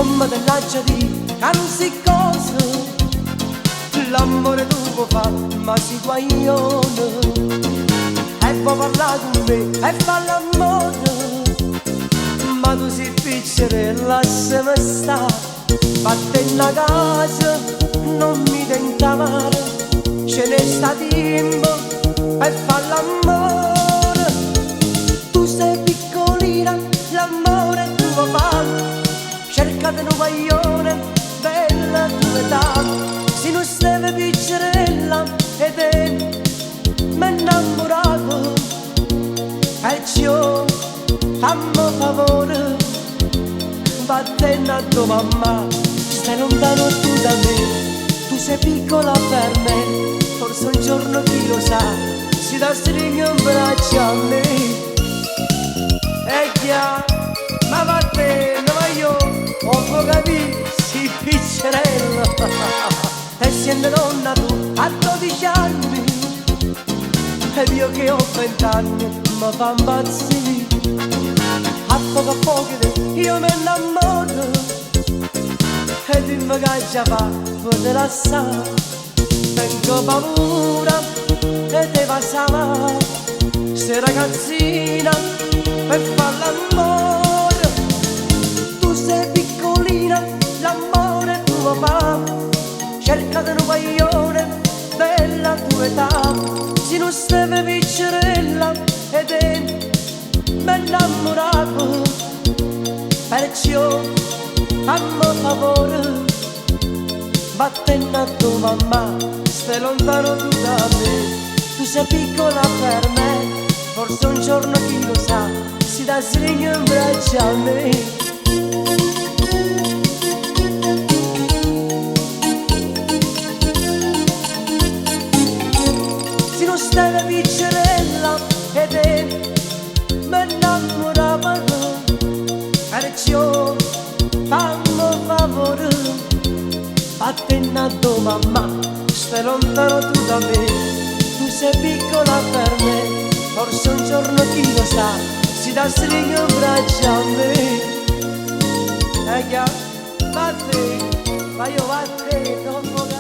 come te l'aggia di cansi cose, l'amore tu puoi fare, ma si guaglione. E puoi parlare con me e fa l'amore, ma tu sei piccerella, lasciami stare. Vattene a casa, non mi tenta male, ce ne sta tempo per far l'amore. Tu sei piccolina, l'amore è tuo padre, cercate un guaglione, bella tua età. Se non stai piccerella e te mi innamorato, perciò fammi favore, vattene a tua mamma, stai lontano tu da me. Tu sei piccola per me, forse un giorno chi lo sa, si dà stringo in braccio a me. E già, ma vattene, ma io ho poco capito, si piccerella. E siendo donna tu a 12 anni, ed io che ho 20 anni mi fa impazzire. A poco io mi innamoro, e dimmi che già fa poter assare. Tengo paura e te va a se ragazzina per far l'amore. Tu sei piccolina, l'amore è tuo papà, cercate un guaglione della tua età. Se non stai piccerella e te mi innamorato, perciò fammi favore, vattene a tua mamma, stai lontano tu da me. Tu sei piccola per me, forse un giorno chi lo sa, si dà stringo in braccio a me. Se non stai la piccerella e te mi innamoravano, perciò fammi favore, vattene a tua mamma, stai lontano tu da me. Tu sei piccola per me, forse un giorno chi lo sa, si dà stringo in braccio a me. E già, vattene, ma io vattene, non voglio